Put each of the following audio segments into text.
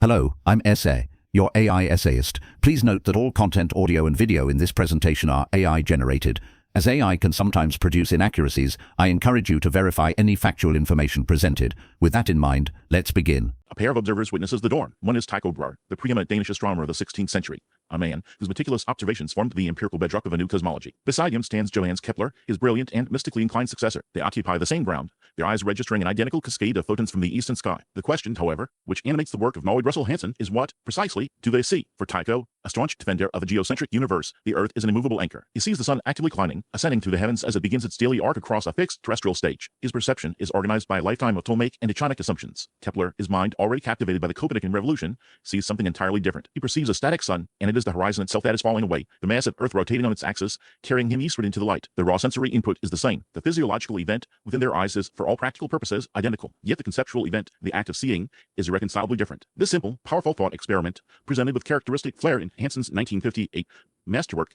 Hello, I'm SA, your AI essayist. Please note that all content, audio and video in this presentation are AI generated. As AI can sometimes produce inaccuracies, I encourage you to verify any factual information presented. With that in mind, let's begin. A pair of observers witnesses the dawn. One is Tycho Brahe, the preeminent Danish astronomer of the 16th century, a man whose meticulous observations formed the empirical bedrock of a new cosmology. Beside him stands Johannes Kepler, his brilliant and mystically inclined successor. They occupy the same ground, their eyes registering an identical cascade of photons from the eastern sky. The question, however, which animates the work of Norwood Russell Hanson is what, precisely, do they see? For Tycho, a staunch defender of a geocentric universe, the Earth is an immovable anchor. He sees the sun actively climbing, ascending through the heavens as it begins its daily arc across a fixed terrestrial stage. His perception is organized by a lifetime of Ptolemaic and Echonic assumptions. Kepler, his mind already captivated by the Copernican revolution, sees something entirely different. He perceives a static sun, and it is the horizon itself that is falling away, the massive Earth rotating on its axis, carrying him eastward into the light. The raw sensory input is the same. The physiological event within their eyes is, for all practical purposes, identical. Yet the conceptual event, the act of seeing, is irreconcilably different. This simple, powerful thought experiment, presented with characteristic flair in Hanson's 1958 masterwork,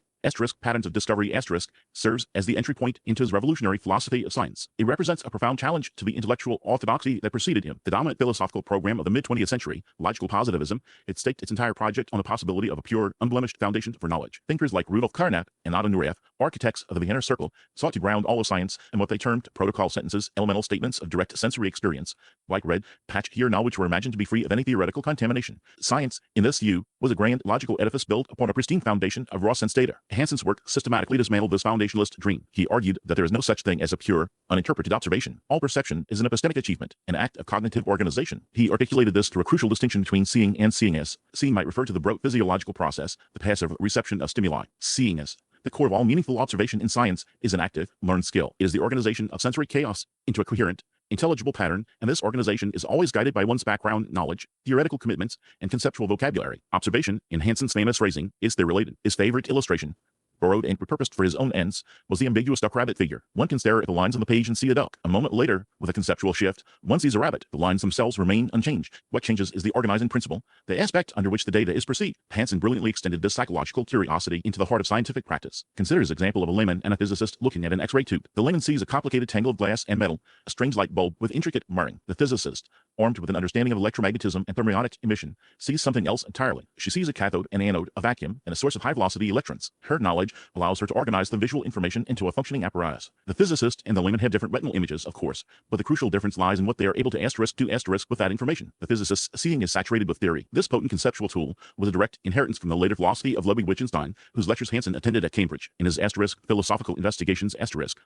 Patterns of Discovery *, serves as the entry point into his revolutionary philosophy of science. It represents a profound challenge to the intellectual orthodoxy that preceded him. The dominant philosophical program of the mid-20th century, logical positivism, it staked its entire project on the possibility of a pure, unblemished foundation for knowledge. Thinkers like Rudolf Carnap and Otto Nureyev, architects of the Vienna Circle, sought to ground all of science in what they termed protocol sentences, elemental statements of direct sensory experience, like red, patch here now, which were imagined to be free of any theoretical contamination. Science, in this view, was a grand logical edifice built upon a pristine foundation of raw sense data. Hanson's work systematically dismantled this foundationalist dream. He argued that there is no such thing as a pure, uninterpreted observation. All perception is an epistemic achievement, an act of cognitive organization. He articulated this through a crucial distinction between seeing and seeing as. Seeing might refer to the broad physiological process, the passive reception of stimuli. Seeing as the core of all meaningful observation in science is an active, learned skill. It is the organization of sensory chaos into a coherent, intelligible pattern, and this organization is always guided by one's background knowledge, theoretical commitments, and conceptual vocabulary. Observation, in Hanson's famous phrasing, is theory-laden. His favorite illustration, borrowed and repurposed for his own ends, was the ambiguous duck rabbit figure. One can stare at the lines on the page and see a duck. A moment later, with a conceptual shift, one sees a rabbit. The lines themselves remain unchanged. What changes is the organizing principle, the aspect under which the data is perceived. Hanson brilliantly extended this psychological curiosity into the heart of scientific practice. Consider his example of a layman and a physicist looking at an X-ray tube. The layman sees a complicated tangle of glass and metal, a strange light bulb with intricate marring. The physicist, armed with an understanding of electromagnetism and thermionic emission, sees something else entirely. She sees a cathode, an anode, a vacuum, and a source of high-velocity electrons. Her knowledge allows her to organize the visual information into a functioning apparatus. The physicist and the layman have different retinal images, of course, but the crucial difference lies in what they are able to do with that information. The physicist's seeing is saturated with theory. This potent conceptual tool was a direct inheritance from the later philosophy of Ludwig Wittgenstein, whose lectures Hanson attended at Cambridge. In his Philosophical Investigations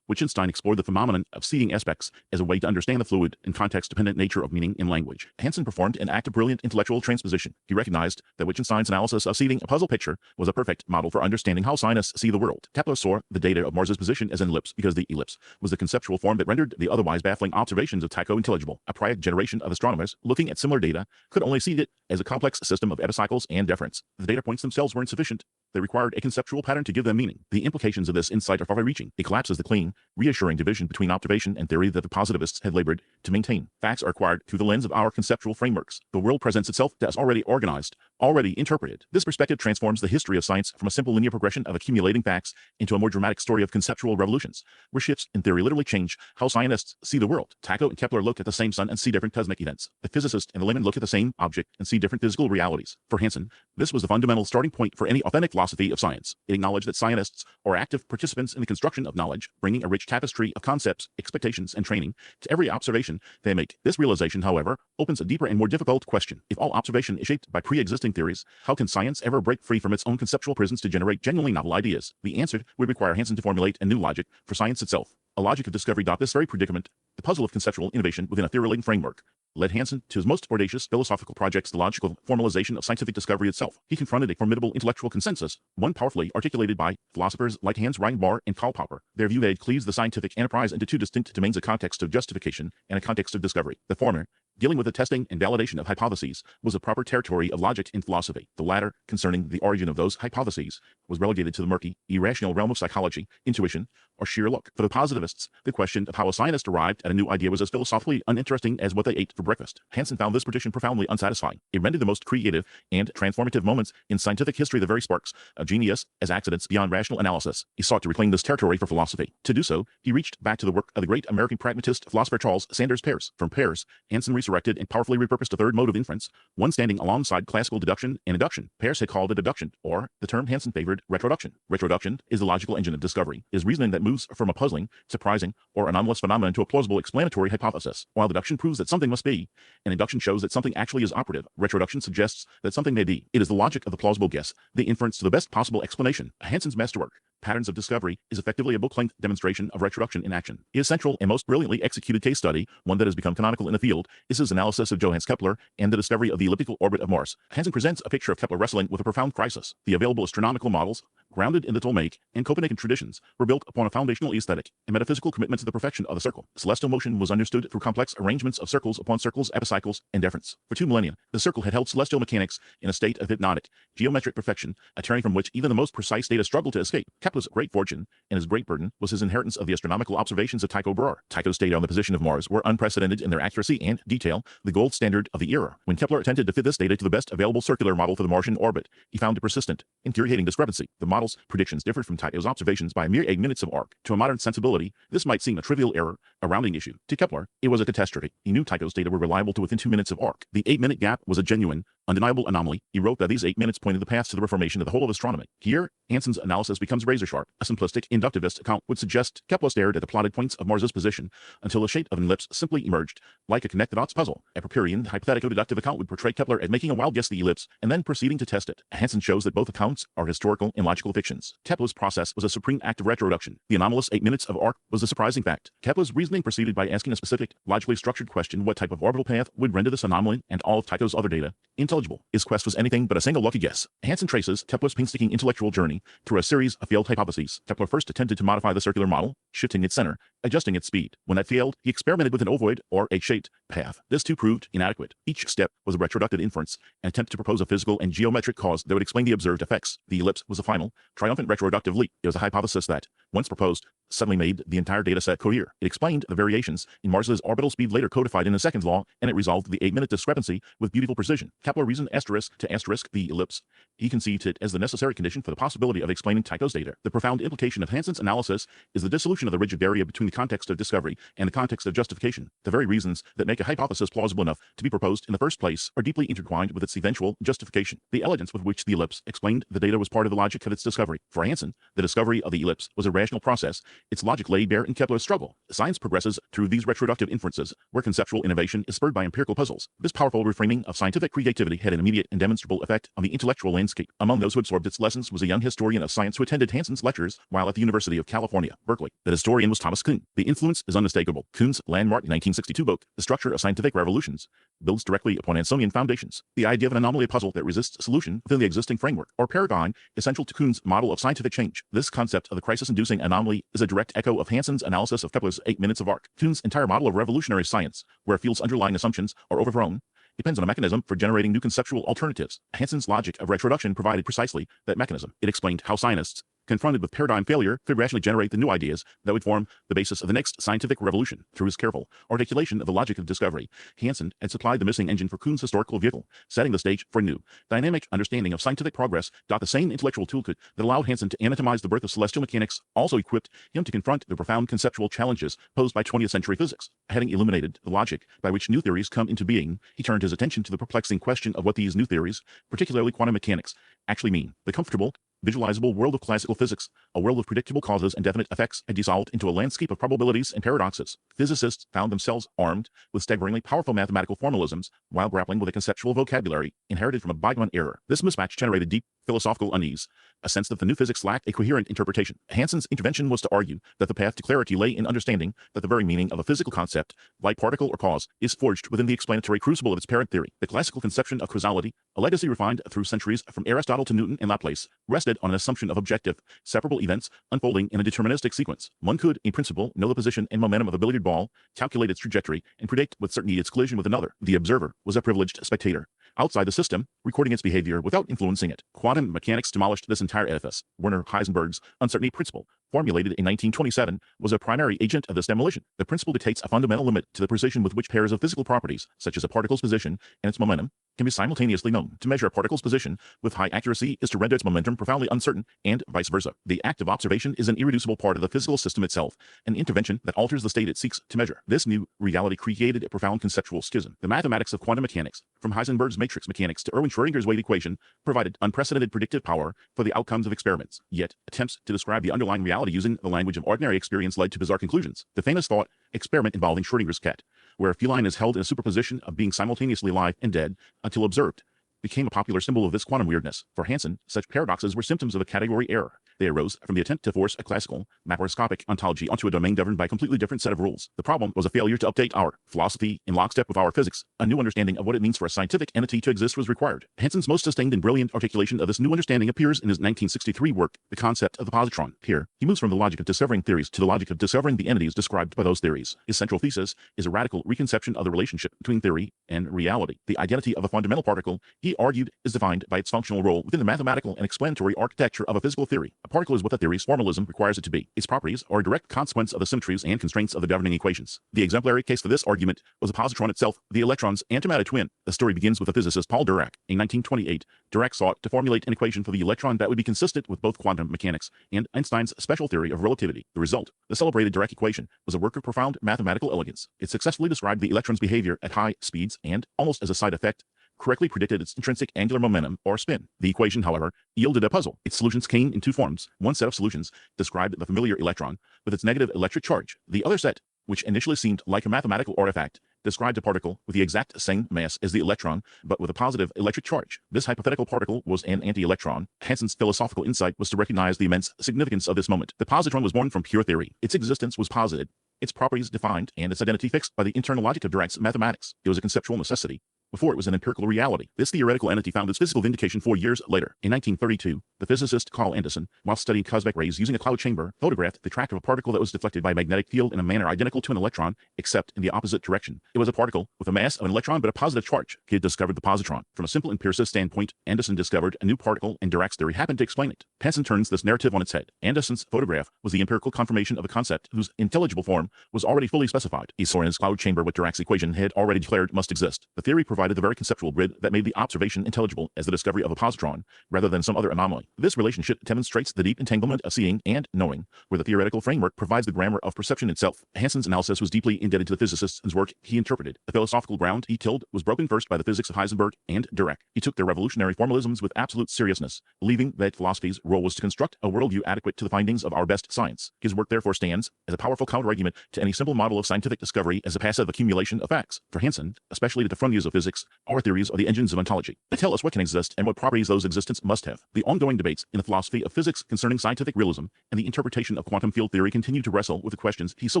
Wittgenstein explored the phenomenon of seeing aspects as a way to understand the fluid and context-dependent nature of meaning in language. Hanson performed an act of brilliant intellectual transposition. He recognized that Wittgenstein's analysis of seeing a puzzle picture was a perfect model for understanding how scientists see the world. Kepler saw the data of Mars's position as an ellipse because the ellipse was the conceptual form that rendered the otherwise baffling observations of Tycho intelligible. A prior generation of astronomers looking at similar data could only see it as a complex system of epicycles and deference. The data points themselves were insufficient. They required a conceptual pattern to give them meaning. The implications of this insight are far-reaching. It collapses the clean, reassuring division between observation and theory that the positivists had labored to maintain. Facts are acquired through the lens of our conceptual frameworks. The world presents itself as already organized, already interpreted. This perspective transforms the history of science from a simple linear progression of accumulating facts into a more dramatic story of conceptual revolutions, where shifts in theory literally change how scientists see the world. Tycho and Kepler look at the same sun and see different cosmic events. The physicist and the layman look at the same object and see different physical realities. For Hanson, this was the fundamental starting point for any authentic philosophy of science. It acknowledged that scientists are active participants in the construction of knowledge, bringing a rich tapestry of concepts, expectations, and training to every observation they make. This realization, however, opens a deeper and more difficult question. If all observation is shaped by pre-existing theories, how can science ever break free from its own conceptual prisons to generate genuinely novel ideas? The answer would require Hanson to formulate a new logic for science itself, a logic of discovery. This very predicament, the puzzle of conceptual innovation within a theory-laden framework, led Hanson to his most audacious philosophical projects, the logical formalization of scientific discovery itself. He confronted a formidable intellectual consensus, one powerfully articulated by philosophers like Hans Reinbar and Karl Popper. Their view cleaves the scientific enterprise into two distinct domains: a context of justification and a context of discovery. The former, dealing with the testing and validation of hypotheses, was the proper territory of logic in philosophy. The latter, concerning the origin of those hypotheses, was relegated to the murky, irrational realm of psychology, intuition, or sheer luck. For the positivists, the question of how a scientist arrived at a new idea was as philosophically uninteresting as what they ate for breakfast. Hanson found this prediction profoundly unsatisfying. It rendered the most creative and transformative moments in scientific history the very sparks of genius as accidents beyond rational analysis. He sought to reclaim this territory for philosophy. To do so, he reached back to the work of the great American pragmatist philosopher Charles Sanders Peirce. From Peirce, Hanson resurrected and powerfully repurposed a third mode of inference, one standing alongside classical deduction and induction. Peirce had called it deduction, or the term Hanson favored, retroduction. Retroduction is the logical engine of discovery, is reasoning that moves from a puzzling, surprising, or anomalous phenomenon to a plausible explanatory hypothesis. While deduction proves that something must be, and induction shows that something actually is operative, retroduction suggests that something may be. It is the logic of the plausible guess, the inference to the best possible explanation. Hanson's masterwork, Patterns of Discovery, is effectively a book-length demonstration of retroduction in action. His central and most brilliantly executed case study, one that has become canonical in the field, is his analysis of Johannes Kepler and the discovery of the elliptical orbit of Mars. Hanson presents a picture of Kepler wrestling with a profound crisis. The available astronomical models, grounded in the Ptolemaic and Copernican traditions, were built upon a foundational aesthetic and metaphysical commitment to the perfection of the circle. Celestial motion was understood through complex arrangements of circles upon circles, epicycles, and deference. For 2 millennia, the circle had held celestial mechanics in a state of hypnotic, geometric perfection, a tyranny from which even the most precise data struggled to escape. Kepler's great fortune and his great burden was his inheritance of the astronomical observations of Tycho Brahe. Tycho's data on the position of Mars were unprecedented in their accuracy and detail, the gold standard of the era. When Kepler attempted to fit this data to the best available circular model for the Martian orbit, he found a persistent, infuriating discrepancy. The model's predictions differed from Tycho's observations by a mere 8 minutes of arc. To a modern sensibility, this might seem a trivial error, a rounding issue. To Kepler, it was a catastrophe. He knew Tycho's data were reliable to within 2 minutes of arc. The 8-minute gap was a genuine, undeniable anomaly. He wrote that these 8 minutes pointed the path to the reformation of the whole of astronomy. Here, Hanson's analysis becomes razor-sharp. A simplistic, inductivist account would suggest Kepler stared at the plotted points of Mars's position until the shape of an ellipse simply emerged, like a connect-the-dots puzzle. A Popperian, hypothetico-deductive account would portray Kepler as making a wild guess at the ellipse and then proceeding to test it. Hanson shows that both accounts are historical and logical fictions. Kepler's process was a supreme act of retroduction. The anomalous 8 minutes of arc was the surprising fact. Kepler's reasoning proceeded by asking a specific, logically structured question: what type of orbital path would render this anomaly and all of Tycho's other data intelligible? His quest was anything but a single lucky guess. Hanson traces Kepler's painstaking intellectual journey through a series of failed hypotheses. Kepler first attempted to modify the circular model, shifting its center, adjusting its speed. When that failed, he experimented with an ovoid, or egg-shaped, path. This too proved inadequate. Each step was a retroductive inference, an attempt to propose a physical and geometric cause that would explain the observed effects. The ellipse was a final, triumphant retroductive leap. It was a hypothesis that, once proposed, suddenly made the entire dataset cohere. It explained the variations in Mars's orbital speed later codified in the second law, and it resolved the 8-minute discrepancy with beautiful precision. Kepler reasoned asterisk to asterisk the ellipse. He conceived it as the necessary condition for the possibility of explaining Tycho's data. The profound implication of Hanson's analysis is the dissolution of the rigid barrier between the context of discovery and the context of justification. The very reasons that make a hypothesis plausible enough to be proposed in the first place are deeply intertwined with its eventual justification. The elegance with which the ellipse explained the data was part of the logic of its discovery. For Hanson, the discovery of the ellipse was a rational process. Its logic lay bare in Kepler's struggle. Science progresses through these retroductive inferences, where conceptual innovation is spurred by empirical puzzles. This powerful reframing of scientific creativity had an immediate and demonstrable effect on the intellectual landscape. Among those who absorbed its lessons was a young historian of science who attended Hanson's lectures while at the University of California, Berkeley. The historian was Thomas Kuhn. The influence is unmistakable. Kuhn's landmark 1962 book, The Structure of Scientific Revolutions, builds directly upon Hansonian foundations. The idea of an anomaly puzzle that resists solution within the existing framework or paradigm is central to Kuhn's model of scientific change. This concept of the crisis-inducing anomaly is a direct echo of Hanson's analysis of Kepler's 8 minutes of arc. Kuhn's entire model of revolutionary science, where a field's underlying assumptions are overthrown, depends on a mechanism for generating new conceptual alternatives. Hanson's logic of retroduction provided precisely that mechanism. It explained how scientists, confronted with paradigm failure, could rationally generate the new ideas that would form the basis of the next scientific revolution. Through his careful articulation of the logic of discovery, Hanson had supplied the missing engine for Kuhn's historical vehicle, setting the stage for a new, dynamic understanding of scientific progress. The same intellectual toolkit that allowed Hanson to anatomize the birth of celestial mechanics also equipped him to confront the profound conceptual challenges posed by 20th century physics. Having illuminated the logic by which new theories come into being, he turned his attention to the perplexing question of what these new theories, particularly quantum mechanics, actually mean. The comfortable, visualizable world of classical physics, a world of predictable causes and definite effects, had dissolved into a landscape of probabilities and paradoxes. Physicists found themselves armed with staggeringly powerful mathematical formalisms while grappling with a conceptual vocabulary inherited from a bygone era. This mismatch generated deep philosophical unease, a sense that the new physics lacked a coherent interpretation. Hanson's intervention was to argue that the path to clarity lay in understanding that the very meaning of a physical concept, like particle or cause, is forged within the explanatory crucible of its parent theory. The classical conception of causality, a legacy refined through centuries from Aristotle to Newton and Laplace, rested on an assumption of objective, separable events unfolding in a deterministic sequence. One could, in principle, know the position and momentum of a billiard ball, calculate its trajectory, and predict with certainty its collision with another. The observer was a privileged spectator, outside the system, recording its behavior without influencing it. Quantum mechanics demolished this entire edifice. Werner Heisenberg's uncertainty principle, formulated in 1927, was a primary agent of this demolition. The principle dictates a fundamental limit to the precision with which pairs of physical properties, such as a particle's position and its momentum, can be simultaneously known. To measure a particle's position with high accuracy is to render its momentum profoundly uncertain, and vice versa. The act of observation is an irreducible part of the physical system itself, an intervention that alters the state it seeks to measure. This new reality created a profound conceptual schism. The mathematics of quantum mechanics, from Heisenberg's matrix mechanics to Erwin Schrödinger's wave equation, provided unprecedented predictive power for the outcomes of experiments. Yet, attempts to describe the underlying reality using the language of ordinary experience led to bizarre conclusions. The famous thought experiment involving Schrödinger's cat, where a feline is held in a superposition of being simultaneously alive and dead until observed, became a popular symbol of this quantum weirdness. For Hanson, such paradoxes were symptoms of a category error. They arose from the attempt to force a classical, macroscopic ontology onto a domain governed by a completely different set of rules. The problem was a failure to update our philosophy in lockstep with our physics. A new understanding of what it means for a scientific entity to exist was required. Hanson's most sustained and brilliant articulation of this new understanding appears in his 1963 work, The Concept of the Positron. Here, he moves from the logic of discovering theories to the logic of discovering the entities described by those theories. His central thesis is a radical reconception of the relationship between theory and reality. The identity of a fundamental particle, he argued, is defined by its functional role within the mathematical and explanatory architecture of a physical theory. A particle is what the theory's formalism requires it to be. Its properties are a direct consequence of the symmetries and constraints of the governing equations. The exemplary case for this argument was the positron itself, the electron's antimatter twin. The story begins with the physicist Paul Dirac. In 1928, Dirac sought to formulate an equation for the electron that would be consistent with both quantum mechanics and Einstein's special theory of relativity. The result, the celebrated Dirac equation, was a work of profound mathematical elegance. It successfully described the electron's behavior at high speeds and, almost as a side effect, correctly predicted its intrinsic angular momentum or spin. The equation, however, yielded a puzzle. Its solutions came in two forms. One set of solutions described the familiar electron with its negative electric charge. The other set, which initially seemed like a mathematical artifact, described a particle with the exact same mass as the electron, but with a positive electric charge. This hypothetical particle was an anti-electron. Hanson's philosophical insight was to recognize the immense significance of this moment. The positron was born from pure theory. Its existence was posited, its properties defined, and its identity fixed by the internal logic of Dirac's mathematics. It was a conceptual necessity before it was an empirical reality. This theoretical entity found its physical vindication 4 years later. In 1932, the physicist Carl Anderson, while studying cosmic rays using a cloud chamber, photographed the track of a particle that was deflected by a magnetic field in a manner identical to an electron, except in the opposite direction. It was a particle with a mass of an electron but a positive charge. He had discovered the positron. From a simple empiricist standpoint, Anderson discovered a new particle, and Dirac's theory happened to explain it. Hanson turns this narrative on its head. Anderson's photograph was the empirical confirmation of a concept whose intelligible form was already fully specified. He saw in his cloud chamber what Dirac's equation had already declared must exist. The theory provided the very conceptual grid that made the observation intelligible as the discovery of a positron, rather than some other anomaly. This relationship demonstrates the deep entanglement of seeing and knowing, where the theoretical framework provides the grammar of perception itself. Hanson's analysis was deeply indebted to the physicists whose work he interpreted. The philosophical ground he tilled was broken first by the physics of Heisenberg and Dirac. He took their revolutionary formalisms with absolute seriousness, believing that philosophy's role was to construct a worldview adequate to the findings of our best science. His work therefore stands as a powerful counterargument to any simple model of scientific discovery as a passive accumulation of facts. For Hanson, especially at the frontiers of physics, our theories are the engines of ontology. They tell us what can exist and what properties those existence must have. The ongoing debates in the philosophy of physics concerning scientific realism and the interpretation of quantum field theory continue to wrestle with the questions he so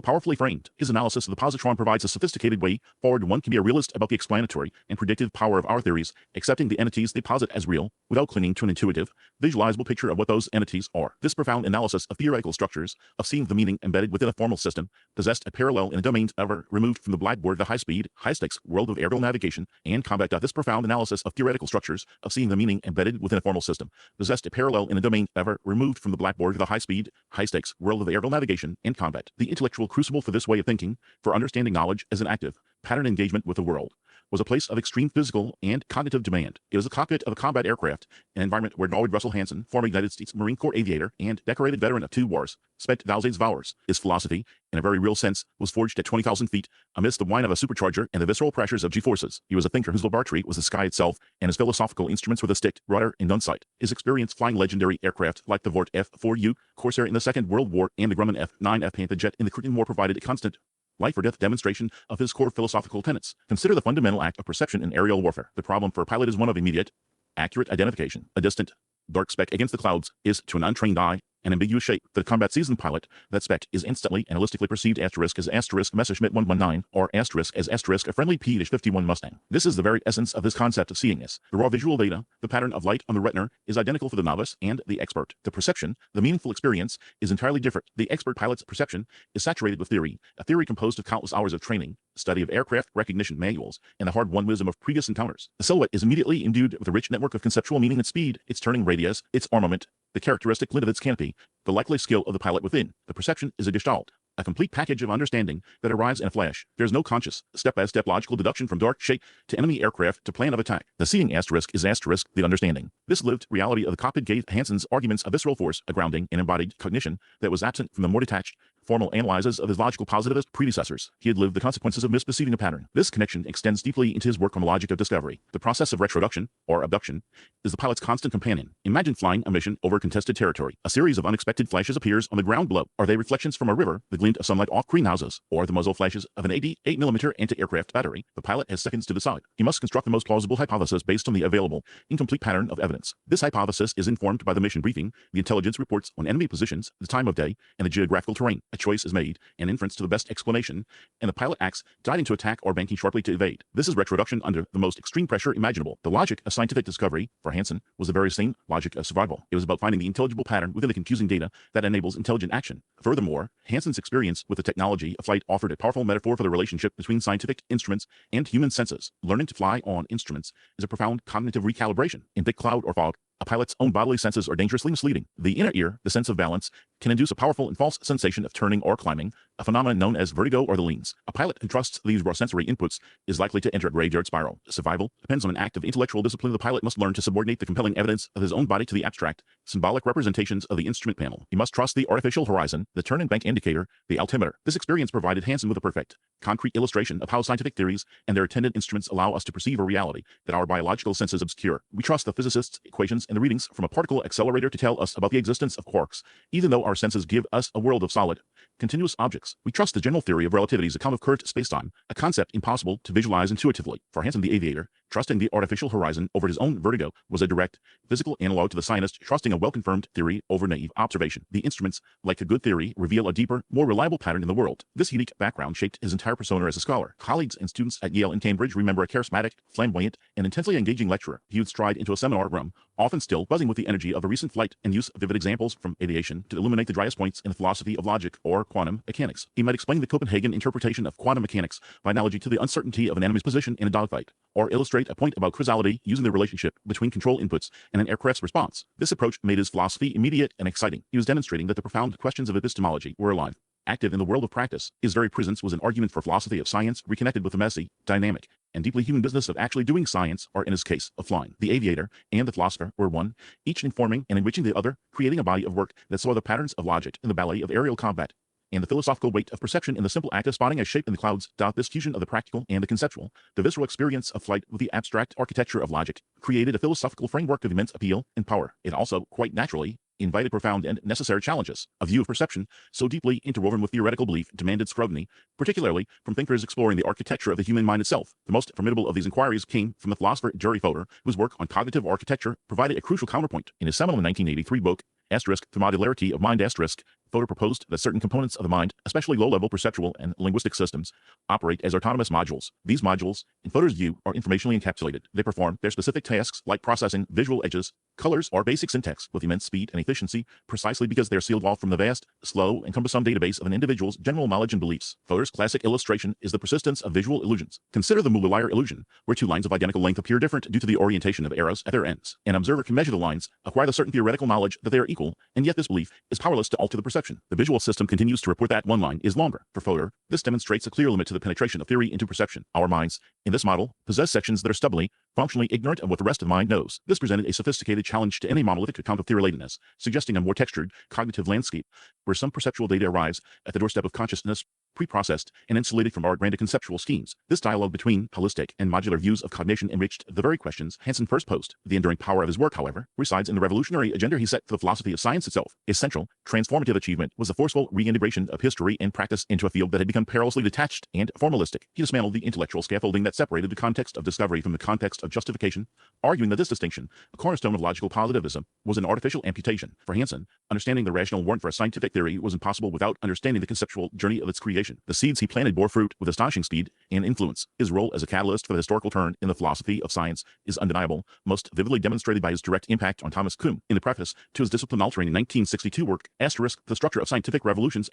powerfully framed. His analysis of the positron provides a sophisticated way forward. One can be a realist about the explanatory and predictive power of our theories, accepting the entities they posit as real, without clinging to an intuitive, visualizable picture of what those entities are. This profound analysis of theoretical structures, of seeing the meaning embedded within a formal system, possessed a parallel in a domain ever removed from the blackboard of the high-speed, high-stakes world of aerial navigation and combat. This profound analysis of theoretical structures, of seeing the meaning embedded within a formal system, possessed a parallel in a domain ever removed from the blackboard of the high-speed, high-stakes world of aerial navigation and combat. The intellectual crucible for this way of thinking, for understanding knowledge as an active, pattern engagement with the world, was a place of extreme physical and cognitive demand. It was the cockpit of a combat aircraft, an environment where Norwood Russell Hanson, former United States Marine Corps aviator and decorated veteran of 2 wars, spent thousands of hours. His philosophy, in a very real sense, was forged at 20,000 feet amidst the whine of a supercharger and the visceral pressures of G-forces. He was a thinker whose laboratory was the sky itself, and his philosophical instruments were the stick, rudder, and gun sight. His experience flying legendary aircraft like the Vought F-4U Corsair in the Second World War and the Grumman F-9F Panther jet in the Korean War provided a constant life-or-death demonstration of his core philosophical tenets. Consider the fundamental act of perception in aerial warfare. The problem for a pilot is one of immediate, accurate identification. A distant, dark speck against the clouds is, to an untrained eye, an ambiguous shape. For the combat seasoned pilot, that speck is instantly analytically perceived asterisk as asterisk Messerschmitt 119 or asterisk as asterisk a friendly P-51 Mustang. This is the very essence of this concept of seeingness. The raw visual data, the pattern of light on the retina, is identical for the novice and the expert. The perception, the meaningful experience, is entirely different. The expert pilot's perception is saturated with theory, a theory composed of countless hours of training, study of aircraft recognition manuals, and the hard-won wisdom of previous encounters. The silhouette is immediately imbued with a rich network of conceptual meaning and speed, its turning radius, its armament, the characteristic glint of its canopy, The likely skill of the pilot within the perception is a gestalt, a complete package of understanding that arrives in a flash. There is no conscious, step-by-step logical deduction from dark shape to enemy aircraft to plan of attack. The seeing asterisk is asterisk the understanding. This lived reality of the cockpit gave Hanson's arguments a visceral force, a grounding, and embodied cognition that was absent from the more detached, formal analyses of his logical positivist predecessors. He had lived the consequences of misperceiving a pattern. This connection extends deeply into his work on the logic of discovery. The process of retroduction, or abduction, is the pilot's constant companion. Imagine flying a mission over contested territory. A series of unexpected flashes appears on the ground below. Are they reflections from a river, the glint of sunlight off greenhouses, or the muzzle flashes of an 88mm anti-aircraft battery? The pilot has seconds to decide. He must construct the most plausible hypothesis based on the available, incomplete pattern of evidence. This hypothesis is informed by the mission briefing, the intelligence reports on enemy positions, the time of day, and the geographical terrain. A choice is made, an inference to the best explanation, and the pilot acts, diving to attack or banking sharply to evade. This is retroduction under the most extreme pressure imaginable. The logic of scientific discovery, for Hanson, was the very same logic of survival. It was about finding the intelligible pattern within the confusing data that enables intelligent action. Furthermore, Hanson's experience with the technology of flight offered a powerful metaphor for the relationship between scientific instruments and human senses. Learning to fly on instruments is a profound cognitive recalibration. In thick cloud or fog, a pilot's own bodily senses are dangerously misleading. The inner ear, the sense of balance, can induce a powerful and false sensation of turning or climbing, a phenomenon known as vertigo or the leans. A pilot who trusts these raw sensory inputs is likely to enter a graveyard spiral. Survival depends on an act of intellectual discipline. The pilot must learn to subordinate the compelling evidence of his own body to the abstract, symbolic representations of the instrument panel. He must trust the artificial horizon, the turn and bank indicator, the altimeter. This experience provided Hanson with a perfect, concrete illustration of how scientific theories and their attendant instruments allow us to perceive a reality that our biological senses obscure. We trust the physicists' equations and the readings from a particle accelerator to tell us about the existence of quarks, even though our senses give us a world of solid, continuous objects. We trust the general theory of relativity's account of curved spacetime, a concept impossible to visualize intuitively. For Hanson the aviator, trusting the artificial horizon over his own vertigo was a direct, physical analog to the scientist trusting a well-confirmed theory over naive observation. The instruments, like a good theory, reveal a deeper, more reliable pattern in the world. This unique background shaped his entire persona as a scholar. Colleagues and students at Yale and Cambridge remember a charismatic, flamboyant, and intensely engaging lecturer. He would stride into a seminar room, often still buzzing with the energy of a recent flight, and use vivid examples from aviation to illuminate the driest points in the philosophy of logic or quantum mechanics. He might explain the Copenhagen interpretation of quantum mechanics by analogy to the uncertainty of an enemy's position in a dogfight, or illustrate a point about causality using the relationship between control inputs and an aircraft's response. This approach made his philosophy immediate and exciting. He was demonstrating that the profound questions of epistemology were alive, active in the world of practice. His very presence was an argument for philosophy of science reconnected with the messy, dynamic, and deeply human business of actually doing science, or in his case, of flying. The aviator and the philosopher were one, each informing and enriching the other, creating a body of work that saw the patterns of logic in the ballet of aerial combat, and the philosophical weight of perception in the simple act of spotting a shape in the clouds. This fusion of the practical and the conceptual, the visceral experience of flight with the abstract architecture of logic, created a philosophical framework of immense appeal and power. It also, quite naturally, invited profound and necessary challenges. A view of perception, so deeply interwoven with theoretical belief, demanded scrutiny, particularly from thinkers exploring the architecture of the human mind itself. The most formidable of these inquiries came from the philosopher Jerry Fodor, whose work on cognitive architecture provided a crucial counterpoint. In his seminal 1983 book, Asterisk, The Modularity of Mind Asterisk, Fodor proposed that certain components of the mind, especially low-level perceptual and linguistic systems, operate as autonomous modules. These modules, in Fodor's view, are informationally encapsulated. They perform their specific tasks like processing visual edges, colors, or basic syntax with immense speed and efficiency, precisely because they are sealed off from the vast, slow, and cumbersome database of an individual's general knowledge and beliefs. Fodor's classic illustration is the persistence of visual illusions. Consider the Muller-Lyer illusion, where two lines of identical length appear different due to the orientation of arrows at their ends. An observer can measure the lines, acquire the certain theoretical knowledge that they are equal, and yet this belief is powerless to alter the perception. The visual system continues to report that one line is longer. For Fodor, this demonstrates a clear limit to the penetration of theory into perception. Our minds, in this model, possess sections that are stubbornly, functionally ignorant of what the rest of the mind knows. This presented a sophisticated challenge to any monolithic account of theory-ladenness, suggesting a more textured, cognitive landscape, where some perceptual data arrives at the doorstep of consciousness, pre-processed and insulated from our grand conceptual schemes. This dialogue between holistic and modular views of cognition enriched the very questions Hanson first posed. The enduring power of his work, however, resides in the revolutionary agenda he set for the philosophy of science itself. His central, transformative achievement was the forceful reintegration of history and practice into a field that had become perilously detached and formalistic. He dismantled the intellectual scaffolding that separated the context of discovery from the context of justification, arguing that this distinction, a cornerstone of logical positivism, was an artificial amputation. For Hanson, understanding the rational warrant for a scientific theory was impossible without understanding the conceptual journey of its creation. The seeds he planted bore fruit with astonishing speed and influence. His role as a catalyst for the historical turn in the philosophy of science is undeniable, most vividly demonstrated by his direct impact on Thomas Kuhn. In the preface to his discipline-altering 1962 work, The Structure of Scientific Revolutions,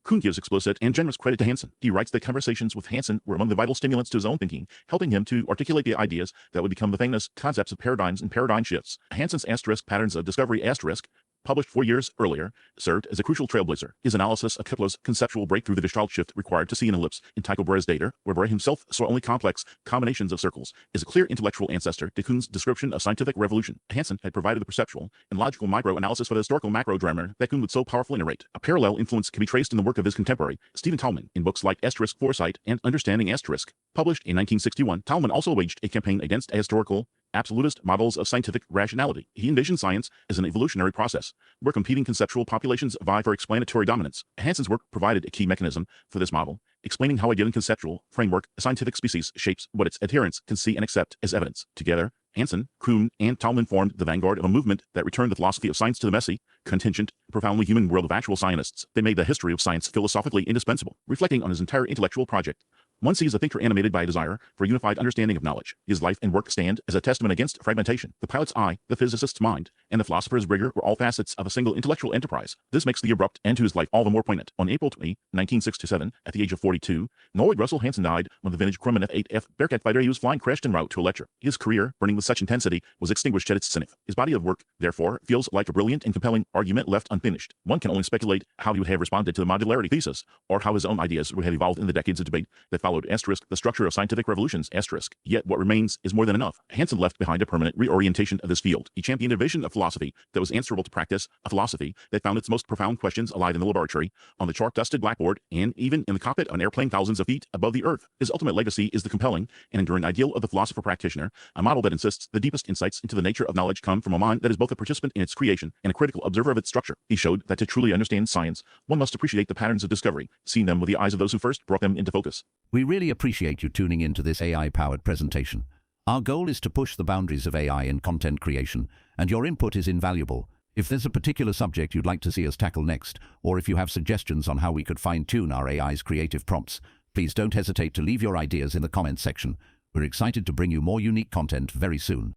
Kuhn gives explicit and generous credit to Hanson. He writes that conversations with Hanson were among the vital stimulants to his own thinking, helping him to articulate the ideas that would become the famous concepts of paradigms and paradigm shifts. Hanson's patterns of discovery published 4 years earlier, served as a crucial trailblazer. His analysis of Kepler's conceptual breakthrough the Gestalt shift required to see an ellipse in Tycho Brahe's data, where Brahe himself saw only complex combinations of circles, is a clear intellectual ancestor to Kuhn's description of scientific revolution. Hanson had provided the perceptual and logical micro-analysis for the historical macro-grammar that Kuhn would so powerfully narrate. A parallel influence can be traced in the work of his contemporary, Stephen Thalmann, in books like Foresight and Understanding Asterisk. Published in 1961, Thalmann also waged a campaign against ahistorical, absolutist models of scientific rationality. He envisioned science as an evolutionary process, where competing conceptual populations vie for explanatory dominance. Hanson's work provided a key mechanism for this model, explaining how a given conceptual framework, a scientific species, shapes what its adherents can see and accept as evidence. Together, Hanson, Kuhn, and Thalmann formed the vanguard of a movement that returned the philosophy of science to the messy, contingent, profoundly human world of actual scientists. They made the history of science philosophically indispensable. Reflecting on his entire intellectual project, one sees a thinker animated by a desire for a unified understanding of knowledge. His life and work stand as a testament against fragmentation. The pilot's eye, the physicist's mind, and the philosopher's rigor were all facets of a single intellectual enterprise. This makes the abrupt end to his life all the more poignant. On April 20, 1967, at the age of 42, Norwood Russell Hanson died when the vintage Grumman F-8F Bearcat fighter he was flying crashed en route to a lecture. His career, burning with such intensity, was extinguished at its zenith. His body of work, therefore, feels like a brilliant and compelling argument left unfinished. One can only speculate how he would have responded to the modularity thesis, or how his own ideas would have evolved in the decades of debate that followed. The structure of scientific revolutions, yet what remains is more than enough. Hanson left behind a permanent reorientation of this field. He championed a vision of philosophy that was answerable to practice, a philosophy that found its most profound questions alive in the laboratory, on the chalk-dusted blackboard, and even in the cockpit of an airplane thousands of feet above the earth. His ultimate legacy is the compelling and enduring ideal of the philosopher-practitioner, a model that insists the deepest insights into the nature of knowledge come from a mind that is both a participant in its creation and a critical observer of its structure. He showed that to truly understand science, one must appreciate the patterns of discovery, seeing them with the eyes of those who first brought them into focus. We really appreciate you tuning into this AI-powered presentation. Our goal is to push the boundaries of AI in content creation, and your input is invaluable. If there's a particular subject you'd like to see us tackle next, or if you have suggestions on how we could fine-tune our AI's creative prompts, please don't hesitate to leave your ideas in the comments section. We're excited to bring you more unique content very soon.